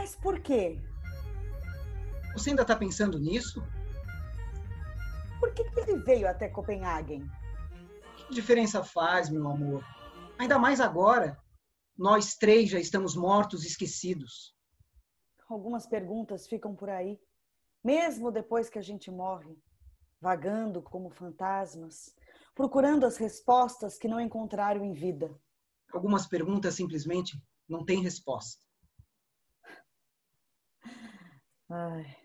Mas por quê? Você ainda está pensando nisso? Por que ele veio até Copenhagen? Que diferença faz, meu amor? Ainda mais agora. Nós três já estamos mortos e esquecidos. Algumas perguntas ficam por aí, mesmo depois que a gente morre, vagando como fantasmas, procurando as respostas que não encontraram em vida. Algumas perguntas simplesmente não têm resposta. Ai,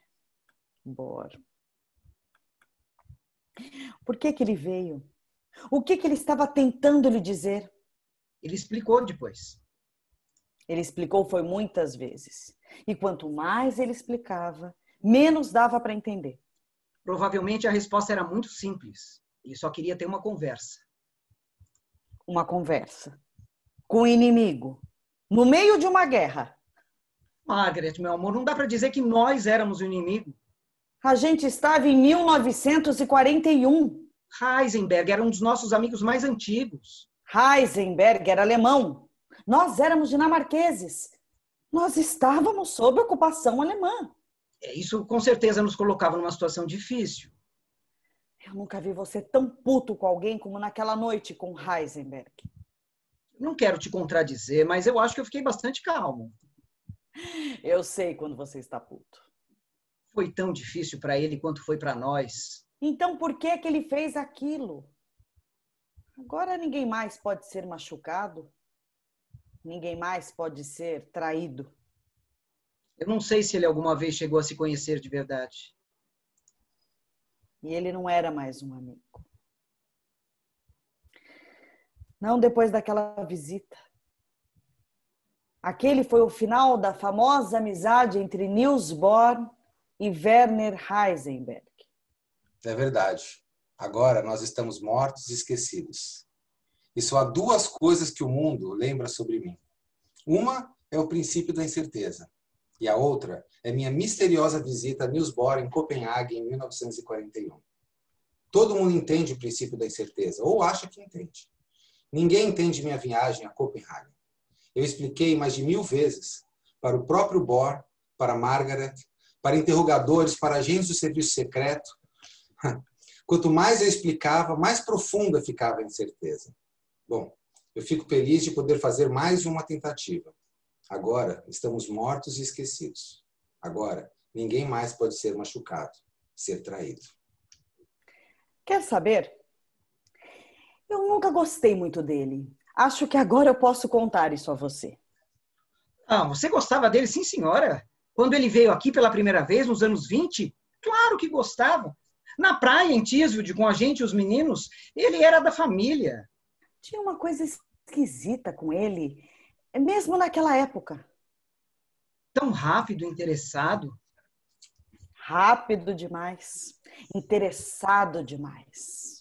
Bor. Por que ele veio? O que ele estava tentando lhe dizer? Ele explicou depois. Ele explicou foi muitas vezes. E quanto mais ele explicava, menos dava para entender. Provavelmente a resposta era muito simples. Ele só queria ter uma conversa. Uma conversa com o inimigo, no meio de uma guerra. Margaret, meu amor, não dá para dizer que nós éramos o inimigo. A gente estava em 1941. Heisenberg era um dos nossos amigos mais antigos. Heisenberg era alemão. Nós éramos dinamarqueses. Nós estávamos sob ocupação alemã. Isso com certeza nos colocava numa situação difícil. Eu nunca vi você tão puto com alguém como naquela noite com Heisenberg. Não quero te contradizer, mas eu acho que eu fiquei bastante calmo. Eu sei quando você está puto. Foi tão difícil para ele quanto foi para nós. Então por que ele fez aquilo? Agora ninguém mais pode ser machucado. Ninguém mais pode ser traído. Eu não sei se ele alguma vez chegou a se conhecer de verdade. E ele não era mais um amigo. Não depois daquela visita. Aquele foi o final da famosa amizade entre Niels Bohr e Werner Heisenberg. É verdade. Agora nós estamos mortos e esquecidos. E só há duas coisas que o mundo lembra sobre mim. Uma é o princípio da incerteza. E a outra é minha misteriosa visita a Niels Bohr em Copenhague em 1941. Todo mundo entende o princípio da incerteza, ou acha que entende. Ninguém entende minha viagem a Copenhague. Eu expliquei mais de 1000 vezes para o próprio Bohr, para Margaret, para interrogadores, para agentes do serviço secreto. Quanto mais eu explicava, mais profunda ficava a incerteza. Bom, eu fico feliz de poder fazer mais uma tentativa. Agora estamos mortos e esquecidos. Agora ninguém mais pode ser machucado, ser traído. Quer saber? Eu nunca gostei muito dele. Acho que agora eu posso contar isso a você. Ah, você gostava dele, sim, senhora? Quando ele veio aqui pela primeira vez, nos anos 20? Claro que gostava. Na praia, em Tisvilde, com a gente e os meninos, ele era da família. Tinha uma coisa esquisita com ele, mesmo naquela época. Tão rápido, interessado. Rápido demais, interessado demais.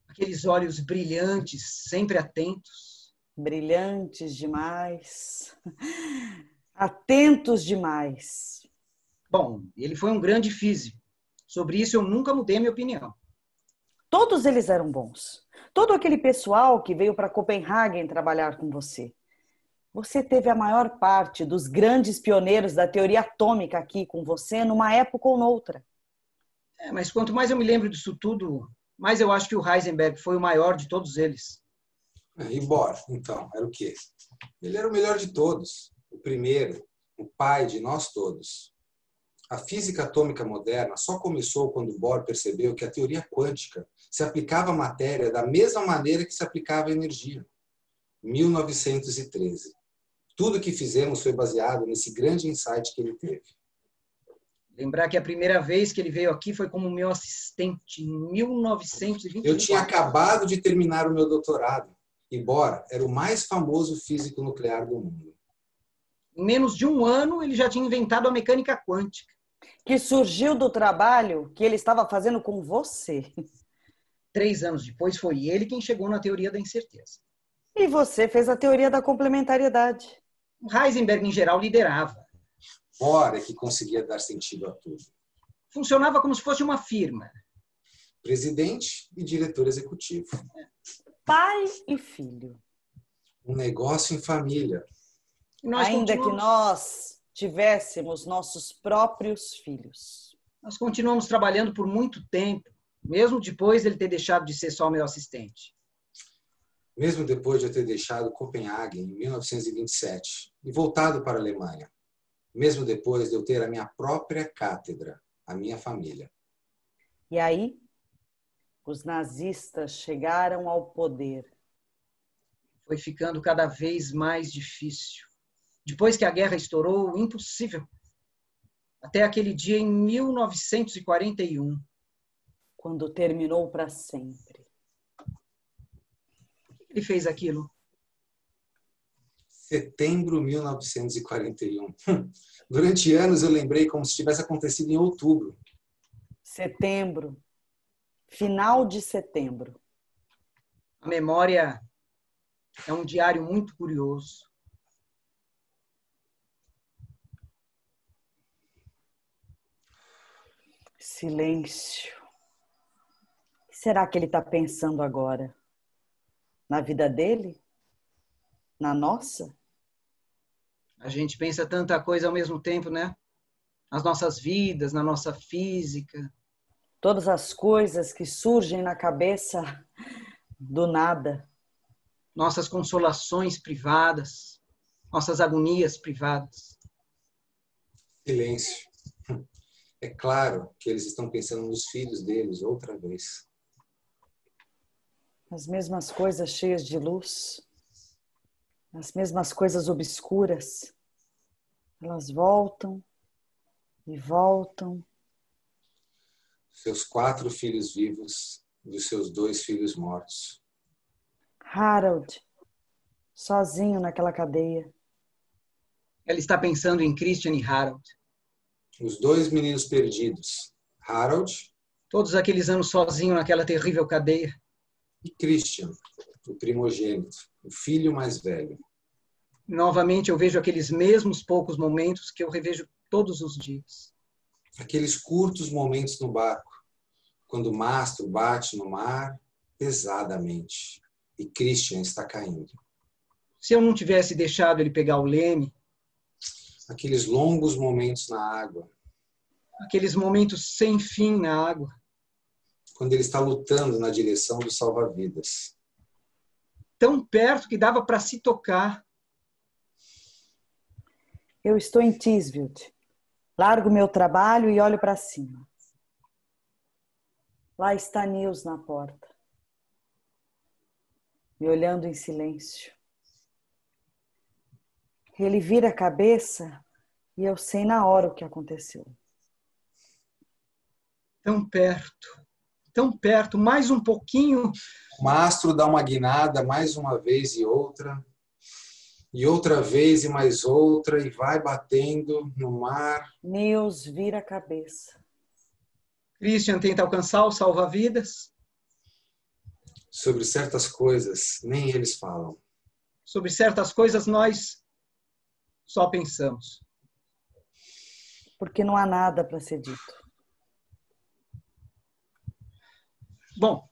Aqueles olhos brilhantes, sempre atentos. Brilhantes demais, atentos demais. Bom, ele foi um grande físico. Sobre isso eu nunca mudei a minha opinião. Todos eles eram bons. Todo aquele pessoal que veio para Copenhagen trabalhar com você. Você teve a maior parte dos grandes pioneiros da teoria atômica aqui com você numa época ou noutra. Mas quanto mais eu me lembro disso tudo, mais eu acho que o Heisenberg foi o maior de todos eles. E Bohr, então, era o quê? Ele era o melhor de todos, o primeiro, o pai de nós todos. A física atômica moderna só começou quando Bohr percebeu que a teoria quântica se aplicava à matéria da mesma maneira que se aplicava à energia. 1913. Tudo que fizemos foi baseado nesse grande insight que ele teve. Lembrar que a primeira vez que ele veio aqui foi como meu assistente, em 1920. Eu tinha acabado de terminar o meu doutorado e Bohr era o mais famoso físico nuclear do mundo. Em menos de um ano, ele já tinha inventado a mecânica quântica. Que surgiu do trabalho que ele estava fazendo com você. 3 anos depois, foi ele quem chegou na teoria da incerteza. E você fez a teoria da complementariedade. O Heisenberg, em geral, liderava. Bohr é que conseguia dar sentido a tudo. Funcionava como se fosse uma firma. Presidente e diretor executivo. Pai e filho. Um negócio em família. Ainda que nós tivéssemos nossos próprios filhos. Nós continuamos trabalhando por muito tempo, mesmo depois dele ter deixado de ser só meu assistente. Mesmo depois de eu ter deixado Copenhague em 1927 e voltado para a Alemanha. Mesmo depois de eu ter a minha própria cátedra, a minha família. E aí, os nazistas chegaram ao poder. Foi ficando cada vez mais difícil. Depois que a guerra estourou, impossível. Até aquele dia em 1941. Quando terminou para sempre. Por que ele fez aquilo? Setembro de 1941. Durante anos eu lembrei como se tivesse acontecido em outubro. Setembro. Final de setembro. A memória é um diário muito curioso. Silêncio. O que será que ele está pensando agora? Na vida dele? Na nossa? A gente pensa tanta coisa ao mesmo tempo, né? Nas nossas vidas, na nossa física. Todas as coisas que surgem na cabeça do nada. Nossas consolações privadas, nossas agonias privadas. Silêncio. É claro que eles estão pensando nos filhos deles outra vez. As mesmas coisas cheias de luz. As mesmas coisas obscuras. Elas voltam e voltam. Seus 4 filhos vivos e os seus 2 filhos mortos. Harold, sozinho naquela cadeia. Ela está pensando em Christian e Harold. Os 2 meninos perdidos, Harold Todos aqueles anos sozinho naquela terrível cadeia. e Christian, o primogênito, o filho mais velho. Novamente eu vejo aqueles mesmos poucos momentos que eu revejo todos os dias. Aqueles curtos momentos no barco, quando o mastro bate no mar pesadamente e Christian está caindo. Se eu não tivesse deixado ele pegar o leme, Aqueles longos momentos na água, aqueles momentos sem fim na água, quando ele está lutando na direção do salva-vidas. tão perto que dava para se tocar. Eu estou em Tisfield. Largo meu trabalho e olho para cima. Lá está Nils na porta, me olhando em silêncio. Ele vira a cabeça e eu sei na hora o que aconteceu. Tão perto, mais um pouquinho. O mastro dá uma guinada mais uma vez e outra vez e mais outra, e vai batendo no mar. Nils vira a cabeça. Christian tenta alcançar o salva-vidas. Sobre certas coisas, nem eles falam. Sobre certas coisas nós só pensamos. Porque não há nada para ser dito. Bom,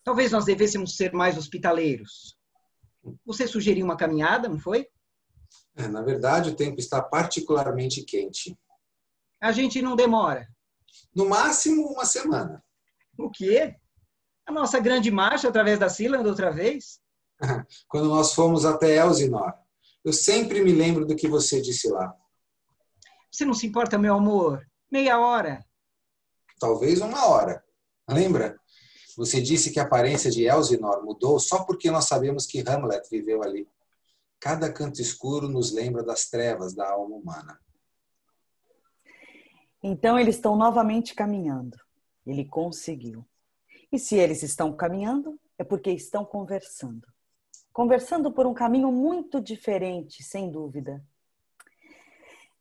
talvez nós devêssemos ser mais hospitaleiros. Você sugeriu uma caminhada, não foi? Na verdade, o tempo está particularmente quente. A gente não demora. No máximo, uma semana. O quê? A nossa grande marcha através da Sealand outra vez? Quando nós fomos até Elsinore. Eu sempre me lembro do que você disse lá. Você não se importa, meu amor? Meia hora. Talvez uma hora. Lembra? Você disse que a aparência de Elsinore mudou só porque nós sabemos que Hamlet viveu ali. Cada canto escuro nos lembra das trevas da alma humana. Então eles estão novamente caminhando. Ele conseguiu. E se eles estão caminhando, é porque estão conversando. Conversando por um caminho muito diferente, sem dúvida.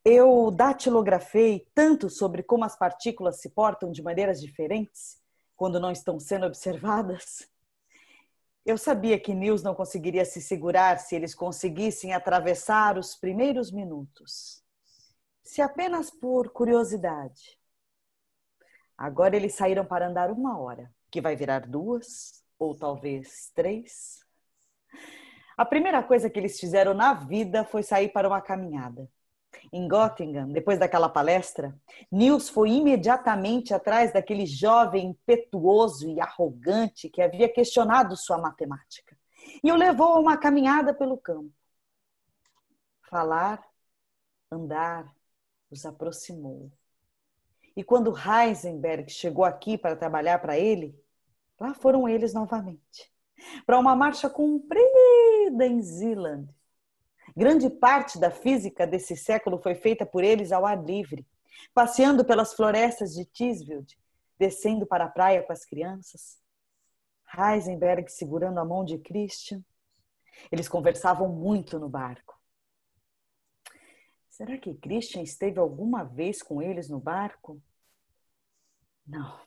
Eu datilografei tanto sobre como as partículas se portam de maneiras diferentes quando não estão sendo observadas. Eu sabia que Nils não conseguiria se segurar se eles conseguissem atravessar os primeiros minutos. Se apenas por curiosidade. Agora eles saíram para andar 1 hora, que vai virar 2, ou talvez 3. A primeira coisa que eles fizeram na vida foi sair para uma caminhada. Em Göttingen, depois daquela palestra, Niels foi imediatamente atrás daquele jovem impetuoso e arrogante que havia questionado sua matemática e o levou a uma caminhada pelo campo. Falar, andar, os aproximou. E quando Heisenberg chegou aqui para trabalhar para ele, lá foram eles novamente, para uma marcha comprida em Zeeland. Grande parte da física desse século foi feita por eles ao ar livre, passeando pelas florestas de Tisveld, descendo para a praia com as crianças. Heisenberg segurando a mão de Christian. Eles conversavam muito no barco. Será que Christian esteve alguma vez com eles no barco? Não.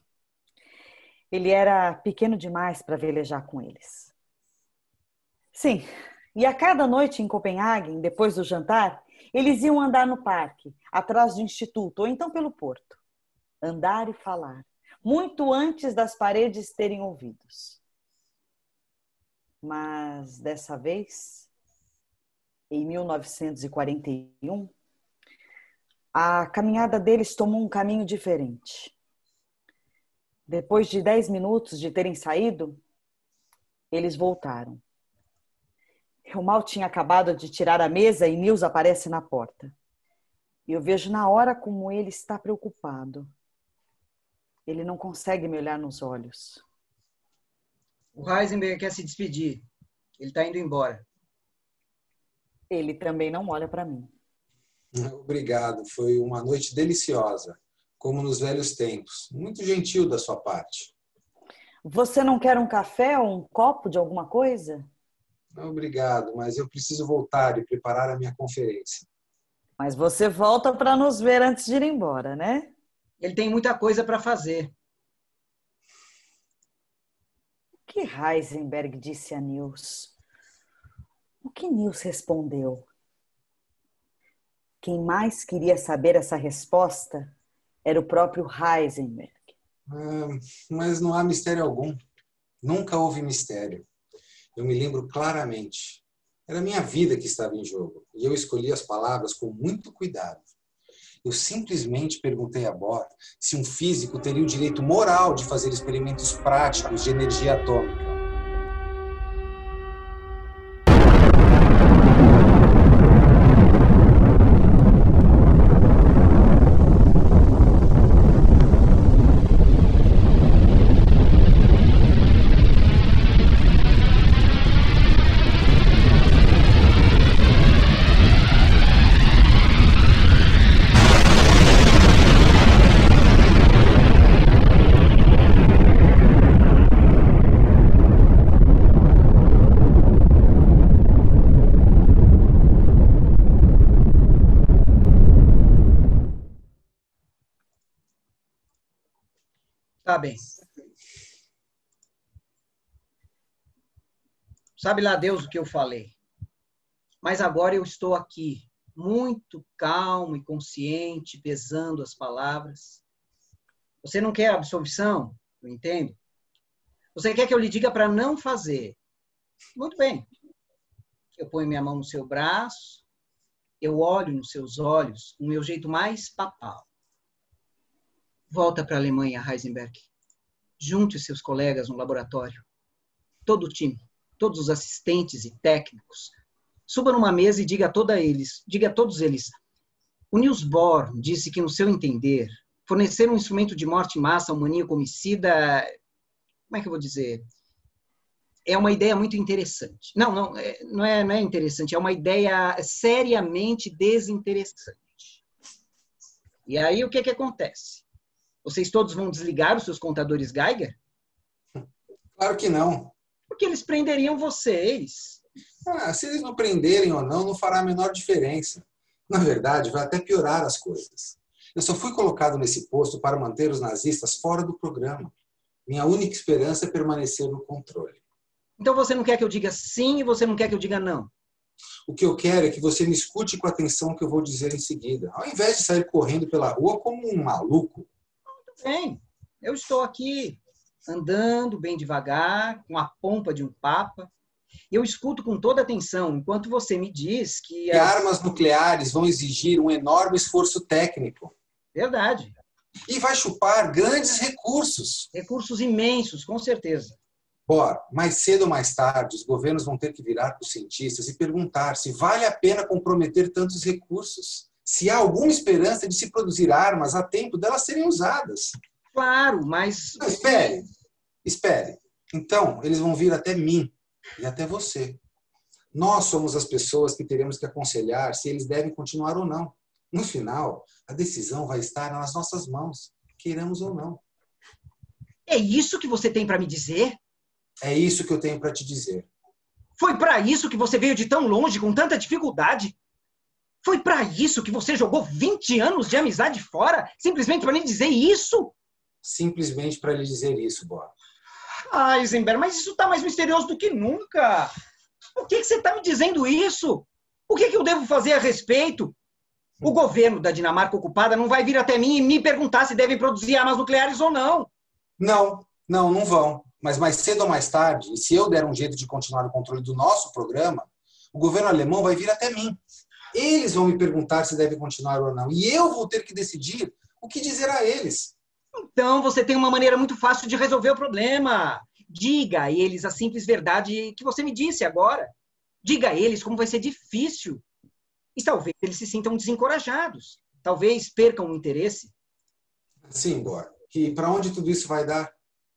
Ele era pequeno demais para velejar com eles. Sim. E a cada noite em Copenhague, depois do jantar, eles iam andar no parque, atrás do instituto, ou então pelo porto. Andar e falar, muito antes das paredes terem ouvidos. Mas, dessa vez, em 1941, a caminhada deles tomou um caminho diferente. Depois de 10 minutos de terem saído, eles voltaram. Eu mal tinha acabado de tirar a mesa e Niels aparece na porta. E eu vejo na hora como ele está preocupado. Ele não consegue me olhar nos olhos. O Heisenberg quer se despedir. Ele está indo embora. Ele também não olha para mim. Obrigado, foi uma noite deliciosa, como nos velhos tempos. Muito gentil da sua parte. Você não quer um café ou um copo de alguma coisa? Obrigado, mas eu preciso voltar e preparar a minha conferência. Mas você volta para nos ver antes de ir embora, né? Ele tem muita coisa para fazer. O que Heisenberg disse a Niels? O que Niels respondeu? Quem mais queria saber essa resposta era o próprio Heisenberg. Mas não há mistério algum. Nunca houve mistério. Eu me lembro claramente. Era a minha vida que estava em jogo. E eu escolhi as palavras com muito cuidado. Eu simplesmente perguntei a Bohr se um físico teria o direito moral de fazer experimentos práticos de energia atômica. Tá bem. Sabe lá Deus o que eu falei. Mas agora eu estou aqui, muito calmo e consciente, pesando as palavras. Você não quer absolvição? Eu entendo. Você quer que eu lhe diga para não fazer? Muito bem. Eu ponho minha mão no seu braço, eu olho nos seus olhos, com o meu jeito mais papal. Volta para a Alemanha, Heisenberg. Junte os seus colegas no laboratório. Todo o time, todos os assistentes e técnicos. Suba numa mesa e diga a todos eles. O Niels Bohr disse que, no seu entender, fornecer um instrumento de morte em massa a um maníaco homicida, como é que eu vou dizer? É uma ideia muito interessante. Não é interessante, é uma ideia seriamente desinteressante. E aí o que acontece? Vocês todos vão desligar os seus contadores Geiger? Claro que não. Porque eles prenderiam vocês. Se eles não prenderem ou não fará a menor diferença. Na verdade, vai até piorar as coisas. Eu só fui colocado nesse posto para manter os nazistas fora do programa. Minha única esperança é permanecer no controle. Então você não quer que eu diga sim e você não quer que eu diga não? O que eu quero é que você me escute com atenção o que eu vou dizer em seguida. Ao invés de sair correndo pela rua como um maluco. Muito bem. Eu estou aqui andando bem devagar, com a pompa de um papa. Eu escuto com toda atenção, enquanto você me diz que... E armas nucleares vão exigir um enorme esforço técnico. Verdade. E vai chupar grandes recursos. Recursos imensos, com certeza. Bora, mais cedo ou mais tarde, os governos vão ter que virar para os cientistas e perguntar se vale a pena comprometer tantos recursos. Se há alguma esperança de se produzir armas a tempo delas serem usadas. Claro, mas... Não, espere. Então, eles vão vir até mim e até você. Nós somos as pessoas que teremos que aconselhar se eles devem continuar ou não. No final, a decisão vai estar nas nossas mãos, queiramos ou não. É isso que você tem para me dizer? É isso que eu tenho para te dizer. Foi para isso que você veio de tão longe, com tanta dificuldade? Foi para isso que você jogou 20 anos de amizade fora, simplesmente para me dizer isso? Simplesmente para lhe dizer isso, Bob. Ah, Eisenberg, mas isso está mais misterioso do que nunca. Por que você está me dizendo isso? O que eu devo fazer a respeito? O governo da Dinamarca ocupada não vai vir até mim e me perguntar se devem produzir armas nucleares ou não. Não vão. Mas mais cedo ou mais tarde, e se eu der um jeito de continuar o controle do nosso programa, o governo alemão vai vir até mim. Eles vão me perguntar se devem continuar ou não. E eu vou ter que decidir o que dizer a eles. Então você tem uma maneira muito fácil de resolver o problema. Diga a eles a simples verdade que você me disse agora. Diga a eles como vai ser difícil. E talvez eles se sintam desencorajados. Talvez percam o interesse. Sim, Bor. E para onde tudo isso vai dar?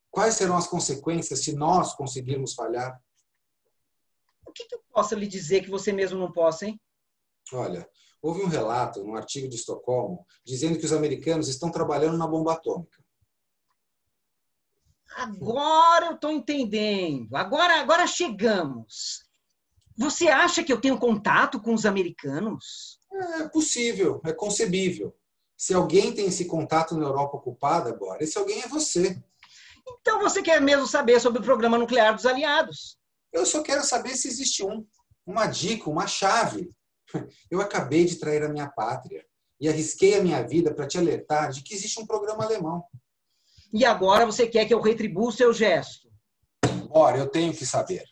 Quais serão as consequências se nós conseguirmos falhar? O que eu posso lhe dizer que você mesmo não possa, hein? Olha, houve um relato num artigo de Estocolmo dizendo que os americanos estão trabalhando na bomba atômica. Agora eu estou entendendo. Agora chegamos. Você acha que eu tenho contato com os americanos? É possível, é concebível. Se alguém tem esse contato na Europa ocupada agora, esse alguém é você. Então você quer mesmo saber sobre o programa nuclear dos aliados? Eu só quero saber se existe uma dica, uma chave. Eu acabei de trair a minha pátria e arrisquei a minha vida para te alertar de que existe um programa alemão. E agora você quer que eu retribua o seu gesto? Ora, eu tenho que saber.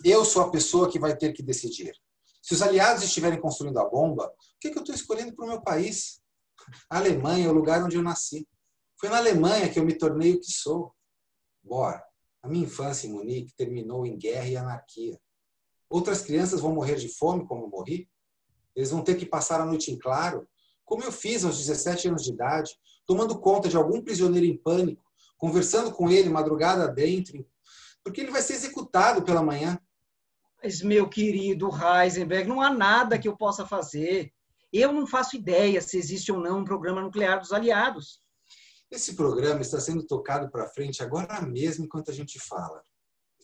Eu sou a pessoa que vai ter que decidir. Se os aliados estiverem construindo a bomba, o que eu estou escolhendo para o meu país? A Alemanha é o lugar onde eu nasci. Foi na Alemanha que eu me tornei o que sou. Bora, a minha infância em Munique terminou em guerra e anarquia. Outras crianças vão morrer de fome como eu morri? Eles vão ter que passar a noite em claro, como eu fiz aos 17 anos de idade, tomando conta de algum prisioneiro em pânico, conversando com ele madrugada dentro, porque ele vai ser executado pela manhã. Mas, meu querido Heisenberg, não há nada que eu possa fazer. Eu não faço ideia se existe ou não um programa nuclear dos aliados. Esse programa está sendo tocado para frente agora mesmo enquanto a gente fala.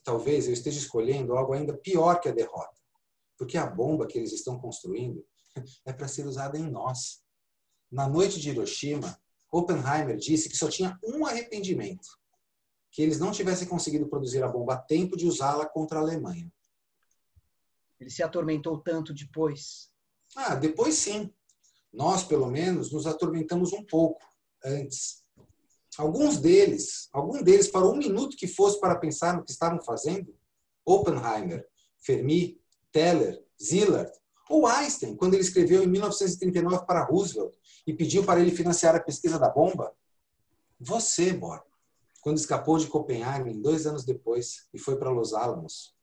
Talvez eu esteja escolhendo algo ainda pior que a derrota. Porque a bomba que eles estão construindo é para ser usada em nós. Na noite de Hiroshima, Oppenheimer disse que só tinha um arrependimento. Que eles não tivessem conseguido produzir a bomba a tempo de usá-la contra a Alemanha. Ele se atormentou tanto depois. Depois sim. Nós, pelo menos, nos atormentamos um pouco antes. Algum deles parou um minuto que fosse para pensar no que estavam fazendo? Oppenheimer, Fermi, Teller, Szilard, ou Einstein, quando ele escreveu em 1939 para Roosevelt e pediu para ele financiar a pesquisa da bomba? Você, Bohr, quando escapou de Copenhague 2 anos depois e foi para Los Alamos.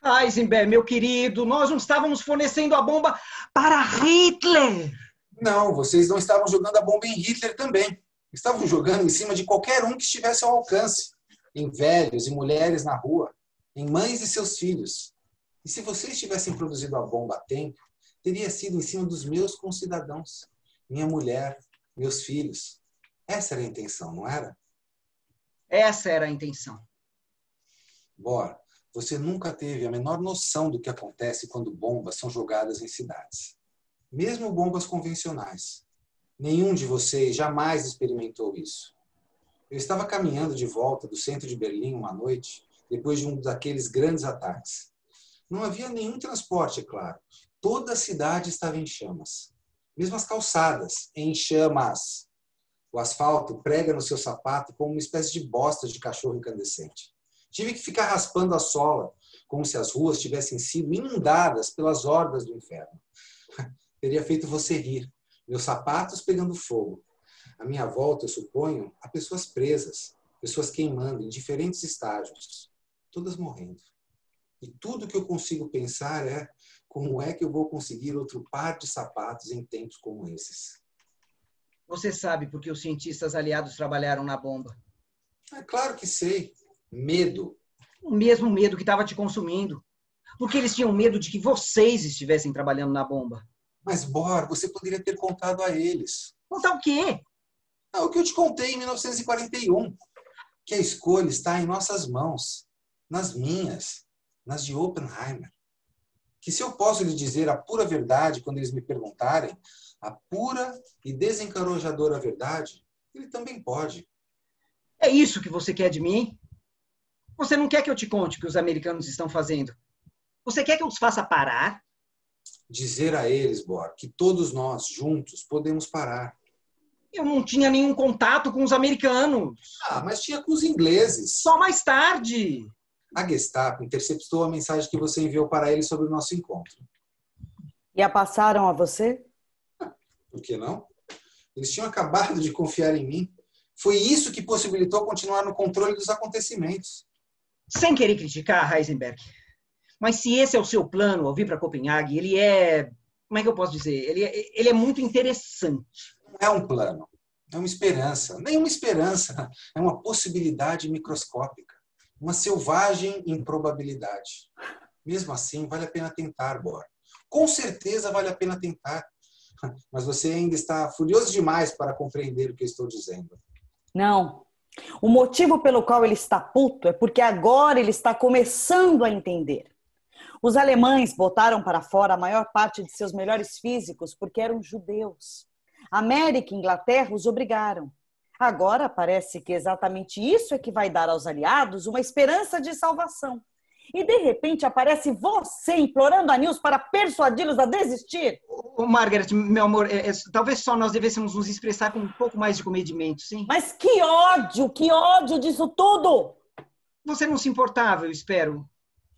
Heisenberg, meu querido, nós não estávamos fornecendo a bomba para Hitler. Não, vocês não estavam jogando a bomba em Hitler também. Estavam jogando em cima de qualquer um que estivesse ao alcance. Em velhos e mulheres na rua. Em mães e seus filhos. E se vocês tivessem produzido a bomba a tempo, teria sido em cima dos meus concidadãos. Minha mulher, meus filhos. Essa era a intenção, não era? Essa era a intenção. Bora, você nunca teve a menor noção do que acontece quando bombas são jogadas em cidades. Mesmo bombas convencionais. Nenhum de vocês jamais experimentou isso. Eu estava caminhando de volta do centro de Berlim uma noite, depois de um daqueles grandes ataques. Não havia nenhum transporte, é claro. Toda a cidade estava em chamas. Mesmo as calçadas, em chamas. O asfalto prega no seu sapato como uma espécie de bosta de cachorro incandescente. Tive que ficar raspando a sola, como se as ruas tivessem sido inundadas pelas hordas do inferno. Teria feito você rir, meus sapatos pegando fogo. À minha volta, eu suponho, há pessoas presas, pessoas queimando em diferentes estágios, todas morrendo. E tudo que eu consigo pensar é como é que eu vou conseguir outro par de sapatos em tempos como esses. Você sabe por que os cientistas aliados trabalharam na bomba? É claro que sei. Medo. O mesmo medo que estava te consumindo. Porque eles tinham medo de que vocês estivessem trabalhando na bomba. Mas, Bor, você poderia ter contado a eles. Contar o quê? O que eu te contei em 1941. Que a escolha está em nossas mãos. Nas minhas. Nas de Oppenheimer. Que se eu posso lhe dizer a pura verdade quando eles me perguntarem, a pura e desencorajadora verdade, ele também pode. É isso que você quer de mim? Você não quer que eu te conte o que os americanos estão fazendo? Você quer que eu os faça parar? Dizer a eles, Bor, que todos nós, juntos, podemos parar. Eu não tinha nenhum contato com os americanos. Mas tinha com os ingleses. Só mais tarde. A Gestapo interceptou a mensagem que você enviou para eles sobre o nosso encontro. E a passaram a você? Por que não? Eles tinham acabado de confiar em mim. Foi isso que possibilitou continuar no controle dos acontecimentos. Sem querer criticar, Heisenberg. Mas se esse é o seu plano ao vir para Copenhague, ele é... Como é que eu posso dizer? Ele é muito interessante. Não é um plano. É uma esperança. Nenhuma esperança. É uma possibilidade microscópica. Uma selvagem improbabilidade. Mesmo assim, vale a pena tentar, Bor. Com certeza vale a pena tentar. Mas você ainda está furioso demais para compreender o que eu estou dizendo. Não. O motivo pelo qual ele está puto é porque agora ele está começando a entender. Os alemães botaram para fora a maior parte de seus melhores físicos porque eram judeus. América e Inglaterra os obrigaram. Agora parece que exatamente isso é que vai dar aos aliados uma esperança de salvação. E de repente aparece você implorando a Nils para persuadi-los a desistir. Margaret, meu amor, talvez só nós devêssemos nos expressar com um pouco mais de comedimento, sim? Mas que ódio disso tudo! Você não se importava, eu espero.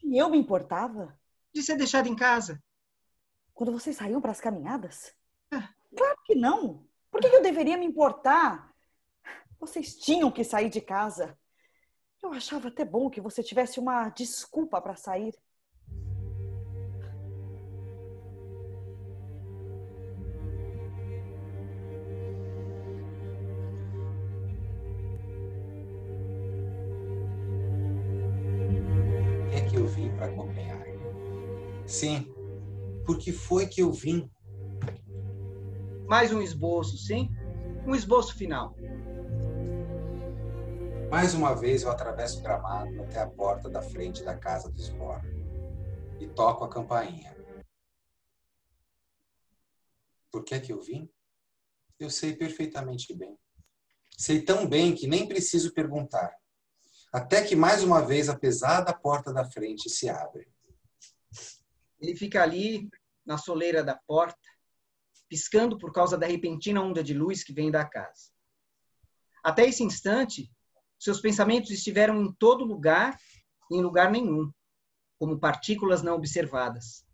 E eu me importava? De ser deixado em casa. Quando vocês saíam para as caminhadas? Claro que não. Por que eu deveria me importar? Vocês tinham que sair de casa. Eu achava até bom que você tivesse uma desculpa para sair. É que eu vim para Copenhague. Sim, porque foi que eu vim. Mais um esboço, sim? Um esboço final. Mais uma vez eu atravesso o gramado até a porta da frente da casa dos Bor e toco a campainha. Por que é que eu vim? Eu sei perfeitamente bem. Sei tão bem que nem preciso perguntar. Até que mais uma vez a pesada porta da frente se abre. Ele fica ali, na soleira da porta, piscando por causa da repentina onda de luz que vem da casa. Até esse instante, seus pensamentos estiveram em todo lugar e em lugar nenhum, como partículas não observadas.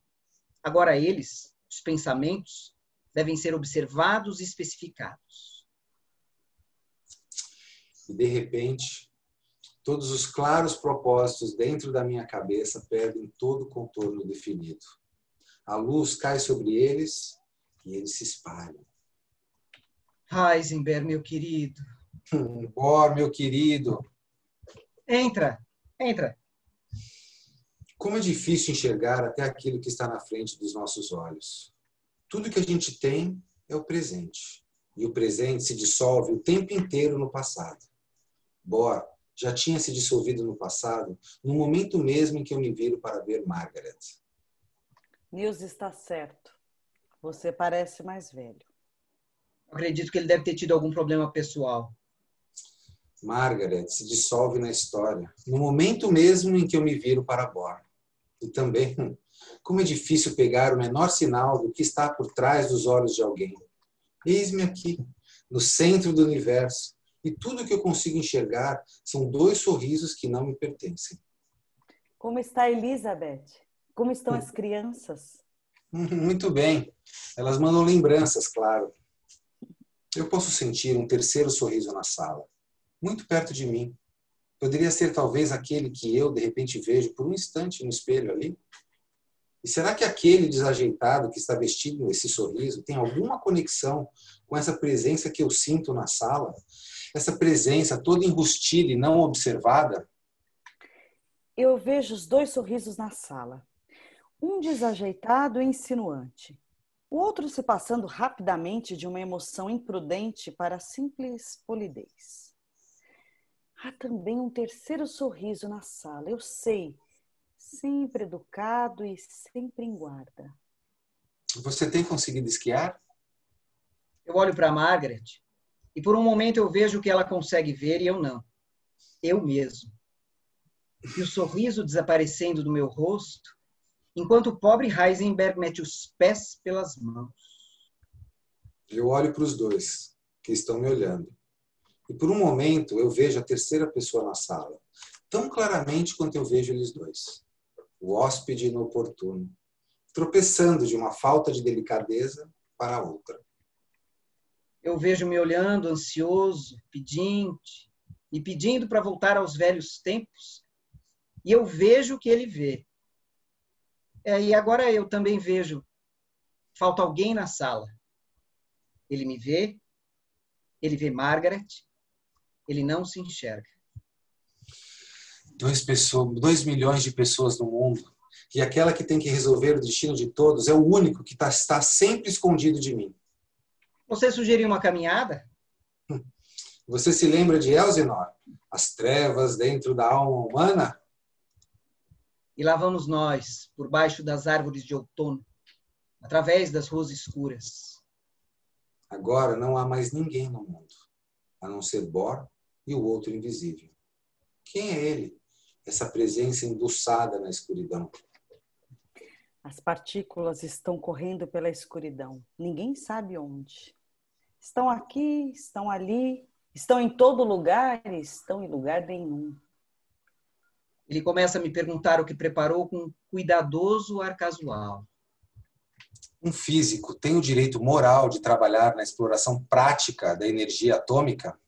Agora eles, os pensamentos, devem ser observados e especificados. E de repente, todos os claros propósitos dentro da minha cabeça perdem todo o contorno definido. A luz cai sobre eles e eles se espalham. Heisenberg, meu querido. Bor, meu querido. Entra. Como é difícil enxergar até aquilo que está na frente dos nossos olhos. Tudo que a gente tem é o presente. E o presente se dissolve o tempo inteiro no passado. Bor já tinha se dissolvido no passado, no momento mesmo em que eu me viro para ver Margaret. Nils está certo. Você parece mais velho. Acredito que ele deve ter tido algum problema pessoal. Margaret se dissolve na história, no momento mesmo em que eu me viro para Bor. E também, como é difícil pegar o menor sinal do que está por trás dos olhos de alguém. Eis-me aqui, no centro do universo, e tudo que eu consigo enxergar são 2 sorrisos que não me pertencem. Como está Elizabeth? Como estão as crianças? Muito bem. Elas mandam lembranças, claro. Eu posso sentir um terceiro sorriso na sala, muito perto de mim. Poderia ser talvez aquele que eu, de repente, vejo por um instante no espelho ali? E será que aquele desajeitado que está vestindo esse sorriso tem alguma conexão com essa presença que eu sinto na sala? Essa presença toda enrustida e não observada? Eu vejo os dois sorrisos na sala. Um desajeitado e insinuante. O outro se passando rapidamente de uma emoção imprudente para a simples polidez. Há também um terceiro sorriso na sala, eu sei, sempre educado e sempre em guarda. Você tem conseguido esquiar? Eu olho para Margaret e por um momento eu vejo que ela consegue ver e eu não. Eu mesmo. E o sorriso desaparecendo do meu rosto, enquanto o pobre Heisenberg mete os pés pelas mãos. Eu olho para os dois, que estão me olhando. E por um momento eu vejo a terceira pessoa na sala, tão claramente quanto eu vejo eles dois. O hóspede inoportuno, tropeçando de uma falta de delicadeza para a outra. Eu vejo me olhando, ansioso, pedinte, e pedindo para voltar aos velhos tempos. E eu vejo o que ele vê. E agora eu também vejo. Falta alguém na sala. Ele me vê, ele vê Margaret, ele não se enxerga. 2 milhões de pessoas no mundo, e aquela que tem que resolver o destino de todos é o único que está sempre escondido de mim. Você sugeriu uma caminhada? Você se lembra de Elsinore? As trevas dentro da alma humana? E lá vamos nós, por baixo das árvores de outono, através das ruas escuras. Agora não há mais ninguém no mundo, a não ser Bor e o outro invisível. Quem é ele? Essa presença embuçada na escuridão. As partículas estão correndo pela escuridão. Ninguém sabe onde. Estão aqui, estão ali, estão em todo lugar e estão em lugar nenhum. Ele começa a me perguntar o que preparou com um cuidadoso ar casual. Um físico tem o direito moral de trabalhar na exploração prática da energia atômica?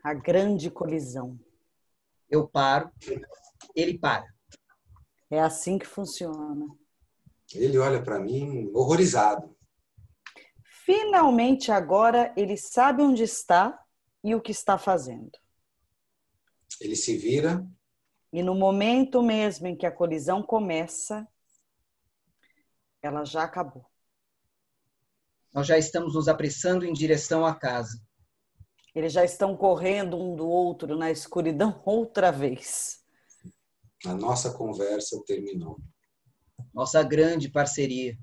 A grande colisão. Eu paro, ele para. É assim que funciona. Ele olha para mim horrorizado. Finalmente agora ele sabe onde está e o que está fazendo. Ele se vira. E no momento mesmo em que a colisão começa, ela já acabou. Nós já estamos nos apressando em direção à casa. Eles já estão correndo um do outro na escuridão outra vez. A nossa conversa terminou. Nossa grande parceria.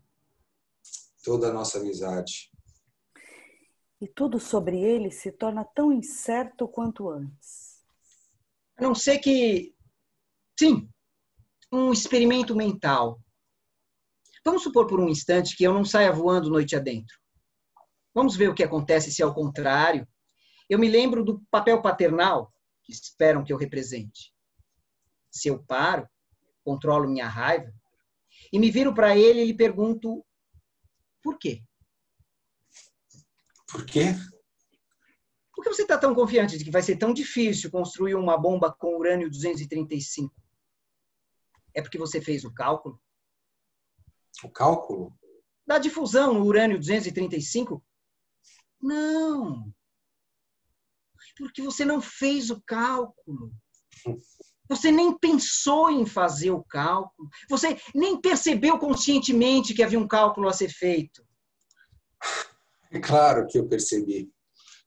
Toda a nossa amizade. E tudo sobre ele se torna tão incerto quanto antes. A não ser que, sim, um experimento mental. Vamos supor por um instante que eu não saia voando noite adentro. Vamos ver o que acontece se, ao contrário, eu me lembro do papel paternal que esperam que eu represente. Se eu paro, controlo minha raiva, e me viro para ele e lhe pergunto, por quê? Por quê? Por que você está tão confiante de que vai ser tão difícil construir uma bomba com urânio 235? É porque você fez o cálculo? O cálculo? Da difusão no urânio 235? Não. Porque você não fez o cálculo. Você nem pensou em fazer o cálculo. Você nem percebeu conscientemente que havia um cálculo a ser feito. É claro que eu percebi.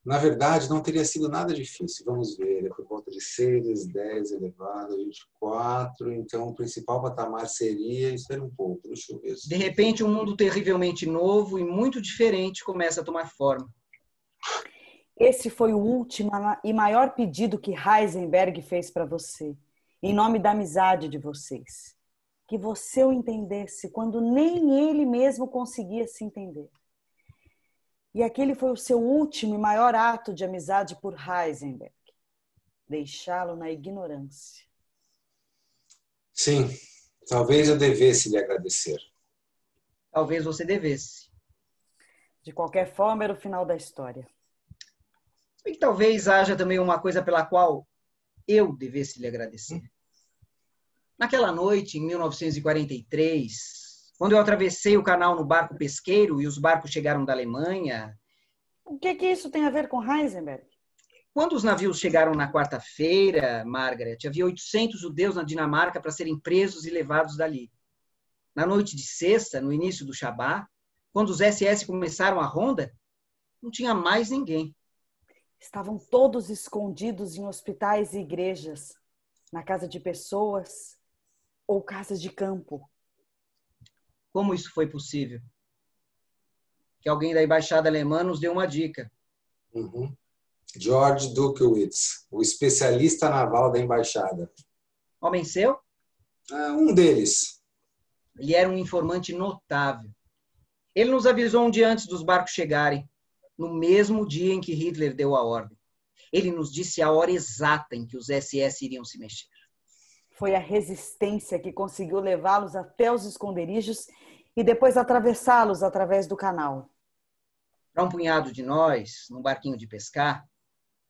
Na verdade, não teria sido nada difícil. Vamos ver, é por volta de 6 vezes 10 elevado a 24. Então, o principal patamar seria... Espera um pouco, deixa eu ver. De repente, um mundo terrivelmente novo e muito diferente começa a tomar forma. Esse foi o último e maior pedido que Heisenberg fez para você, em nome da amizade de vocês. Que você o entendesse quando nem ele mesmo conseguia se entender. E aquele foi o seu último e maior ato de amizade por Heisenberg. Deixá-lo na ignorância. Sim, talvez eu devesse lhe agradecer. Talvez você devesse. De qualquer forma, era o final da história. E talvez haja também uma coisa pela qual eu devesse lhe agradecer. Naquela noite, em 1943, quando eu atravessei o canal no barco pesqueiro e os barcos chegaram da Alemanha. O que isso tem a ver com Heisenberg? Quando os navios chegaram na quarta-feira, Margaret, havia 800 judeus na Dinamarca para serem presos e levados dali. Na noite de sexta, no início do Shabá, quando os SS começaram a ronda, não tinha mais ninguém. Estavam todos escondidos em hospitais e igrejas, na casa de pessoas ou casas de campo. Como isso foi possível? Que alguém da embaixada alemã nos deu uma dica. Uhum. George Dukowitz, o especialista naval da embaixada. Homem seu? Um deles. Ele era um informante notável. Ele nos avisou um dia antes dos barcos chegarem, no mesmo dia em que Hitler deu a ordem. Ele nos disse a hora exata em que os SS iriam se mexer. Foi a resistência que conseguiu levá-los até os esconderijos e depois atravessá-los através do canal. Para um punhado de nós, num barquinho de pescar,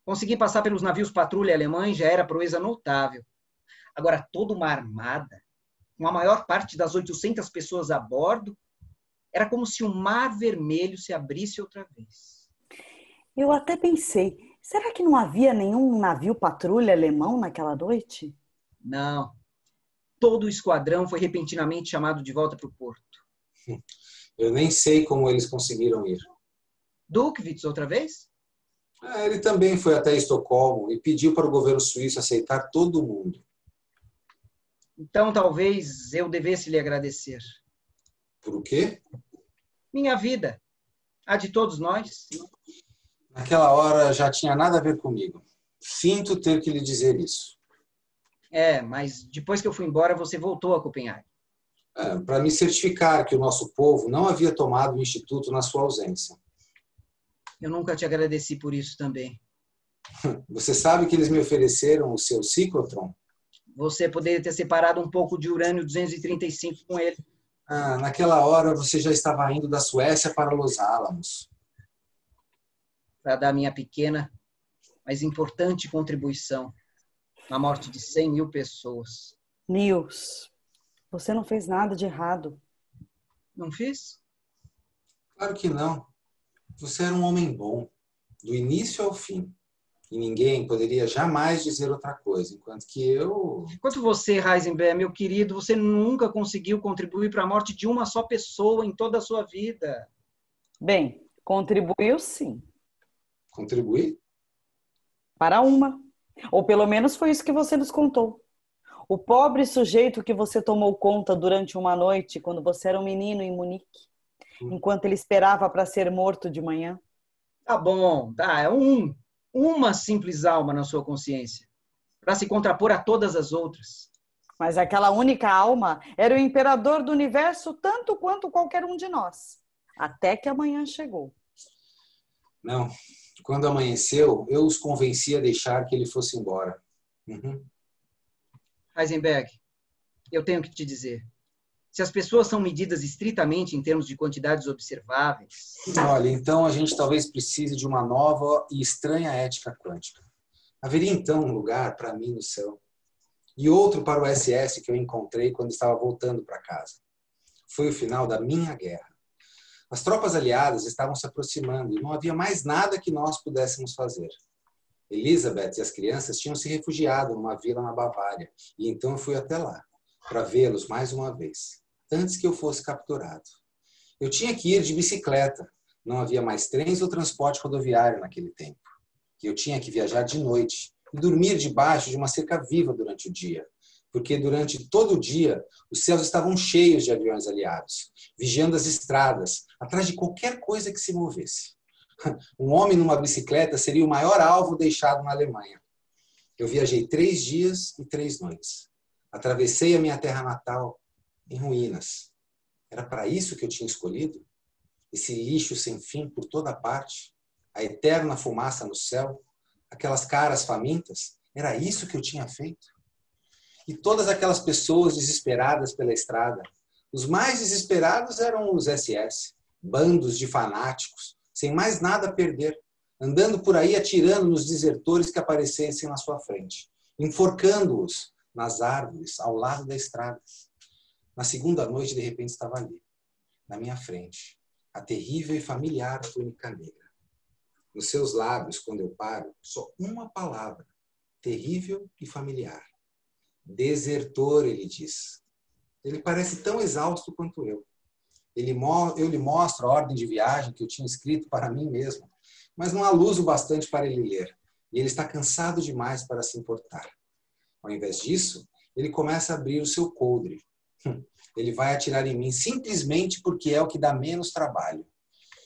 conseguir passar pelos navios patrulha alemães já era proeza notável. Agora, toda uma armada, com a maior parte das 800 pessoas a bordo, era como se o Mar Vermelho se abrisse outra vez. Eu até pensei, será que não havia nenhum navio patrulha alemão naquela noite? Não. Todo o esquadrão foi repentinamente chamado de volta para o porto. Eu nem sei como eles conseguiram ir. Dukowitz, outra vez? Ele também foi até Estocolmo e pediu para o governo suíço aceitar todo mundo. Então, talvez eu devesse lhe agradecer. Por quê? Minha vida. A de todos nós. Naquela hora já tinha nada a ver comigo. Sinto ter que lhe dizer isso. Mas depois que eu fui embora, você voltou a Copenhague. Para me certificar que o nosso povo não havia tomado o Instituto na sua ausência. Eu nunca te agradeci por isso também. Você sabe que eles me ofereceram o seu ciclotron? Você poderia ter separado um pouco de urânio 235 com ele. Naquela hora você já estava indo da Suécia para Los Álamos. Para dar minha pequena, mas importante contribuição na morte de 100.000 pessoas. Nils, você não fez nada de errado. Não fiz? Claro que não. Você era um homem bom, do início ao fim. E ninguém poderia jamais dizer outra coisa, enquanto que eu... Enquanto você, Heisenberg, meu querido, você nunca conseguiu contribuir para a morte de uma só pessoa em toda a sua vida. Bem, contribuiu sim. Contribuir? Para uma. Ou pelo menos foi isso que você nos contou. O pobre sujeito que você tomou conta durante uma noite, quando você era um menino em Munique, enquanto ele esperava para ser morto de manhã. Tá bom, tá. É uma simples alma na sua consciência, para se contrapor a todas as outras. Mas aquela única alma era o imperador do universo tanto quanto qualquer um de nós. Até que a manhã chegou. Não. Quando amanheceu, eu os convenci a deixar que ele fosse embora. Uhum. Heisenberg, eu tenho que te dizer. Se as pessoas são medidas estritamente em termos de quantidades observáveis... Olha, então a gente talvez precise de uma nova e estranha ética quântica. Haveria então um lugar para mim no céu. E outro para o SS que eu encontrei quando estava voltando para casa. Foi o final da minha guerra. As tropas aliadas estavam se aproximando e não havia mais nada que nós pudéssemos fazer. Elizabeth e as crianças tinham se refugiado numa vila na Bavária, e então eu fui até lá, para vê-los mais uma vez, antes que eu fosse capturado. Eu tinha que ir de bicicleta, não havia mais trens ou transporte rodoviário naquele tempo. E eu tinha que viajar de noite e dormir debaixo de uma cerca viva durante o dia, porque durante todo o dia os céus estavam cheios de aviões aliados, vigiando as estradas, atrás de qualquer coisa que se movesse. Um homem numa bicicleta seria o maior alvo deixado na Alemanha. Eu viajei 3 dias e 3 noites. Atravessei a minha terra natal em ruínas. Era para isso que eu tinha escolhido? Esse lixo sem fim por toda parte, a eterna fumaça no céu, aquelas caras famintas, era isso que eu tinha feito? E todas aquelas pessoas desesperadas pela estrada. Os mais desesperados eram os SS, bandos de fanáticos, sem mais nada a perder, andando por aí atirando nos desertores que aparecessem na sua frente, enforcando-os nas árvores, ao lado da estrada. Na segunda noite, de repente, estava ali, na minha frente, a terrível e familiar túnica negra. Nos seus lábios, quando eu paro, só uma palavra, terrível e familiar. Desertor, ele diz. Ele parece tão exausto quanto eu. Eu lhe mostro a ordem de viagem que eu tinha escrito para mim mesmo, mas não há luz o bastante para ele ler, e ele está cansado demais para se importar. Ao invés disso, ele começa a abrir o seu coldre. Ele vai atirar em mim simplesmente porque é o que dá menos trabalho.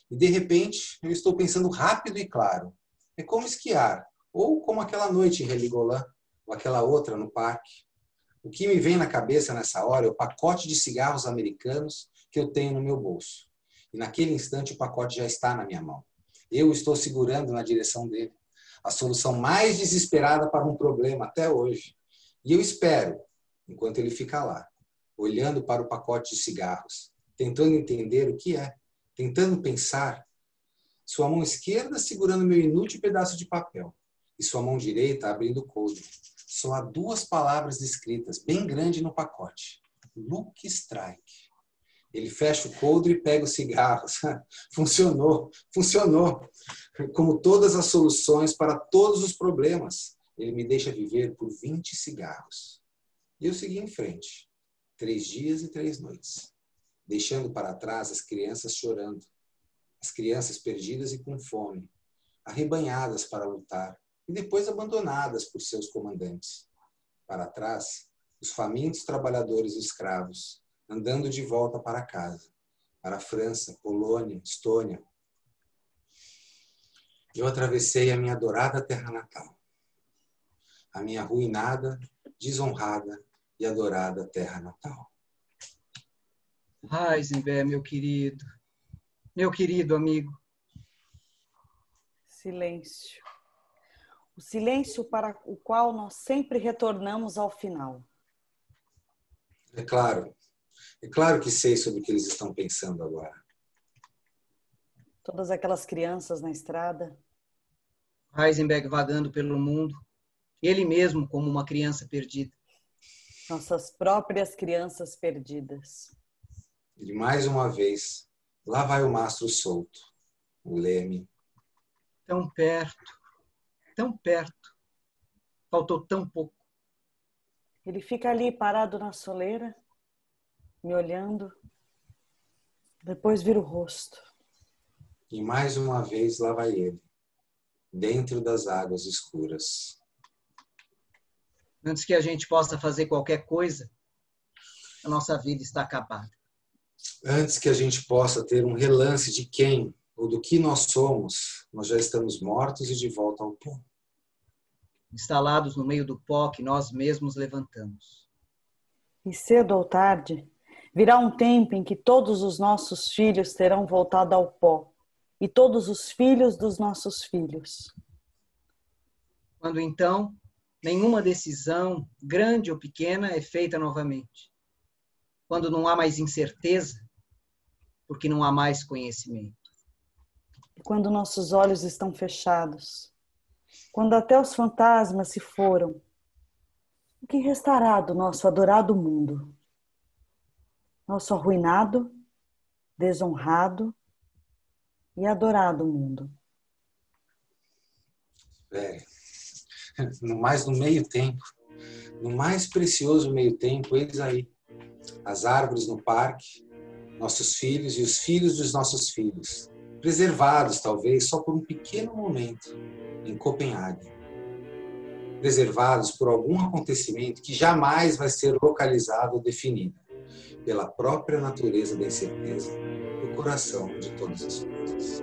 E, de repente, eu estou pensando rápido e claro. É como esquiar, ou como aquela noite em Heligoland, ou aquela outra no parque. O que me vem na cabeça nessa hora é o pacote de cigarros americanos que eu tenho no meu bolso. E naquele instante o pacote já está na minha mão. Eu estou segurando na direção dele. A solução mais desesperada para um problema até hoje. E eu espero, enquanto ele fica lá, olhando para o pacote de cigarros, tentando entender o que é, tentando pensar, sua mão esquerda segurando meu inútil pedaço de papel e sua mão direita abrindo o coldre. Só há 2 palavras escritas, bem grande no pacote. Lucky Strike. Ele fecha o coldre e pega os cigarros. Funcionou, funcionou. Como todas as soluções para todos os problemas, ele me deixa viver por 20 cigarros. E eu segui em frente. 3 dias e 3 noites. Deixando para trás as crianças chorando. As crianças perdidas e com fome. Arrebanhadas para lutar. E depois abandonadas por seus comandantes. Para trás, os famintos trabalhadores e escravos, andando de volta para casa, para a França, Polônia, Estônia. Eu atravessei a minha adorada terra natal, a minha arruinada, desonrada e adorada terra natal. Heisenberg, meu querido amigo. Silêncio. O silêncio para o qual nós sempre retornamos ao final. É claro que sei sobre o que eles estão pensando agora. Todas aquelas crianças na estrada. Heisenberg vagando pelo mundo, ele mesmo como uma criança perdida. Nossas próprias crianças perdidas. E mais uma vez, lá vai o mastro solto, o leme. Tão perto. Tão perto. Faltou tão pouco. Ele fica ali parado na soleira, me olhando. Depois vira o rosto. E mais uma vez lá vai ele, dentro das águas escuras. Antes que a gente possa fazer qualquer coisa, a nossa vida está acabada. Antes que a gente possa ter um relance de quem ou do que nós somos, nós já estamos mortos e de volta ao pó. Instalados no meio do pó que nós mesmos levantamos. E cedo ou tarde, virá um tempo em que todos os nossos filhos terão voltado ao pó, e todos os filhos dos nossos filhos. Quando então, nenhuma decisão, grande ou pequena, é feita novamente. Quando não há mais incerteza, porque não há mais conhecimento. E quando nossos olhos estão fechados, quando até os fantasmas se foram, o que restará do nosso adorado mundo? Nosso arruinado, desonrado e adorado mundo. No meio tempo, no mais precioso meio tempo, eis aí, as árvores no parque, nossos filhos e os filhos dos nossos filhos, preservados talvez só por um pequeno momento em Copenhague, preservados por algum acontecimento que jamais vai ser localizado ou definido pela própria natureza da incerteza do coração de todas as coisas.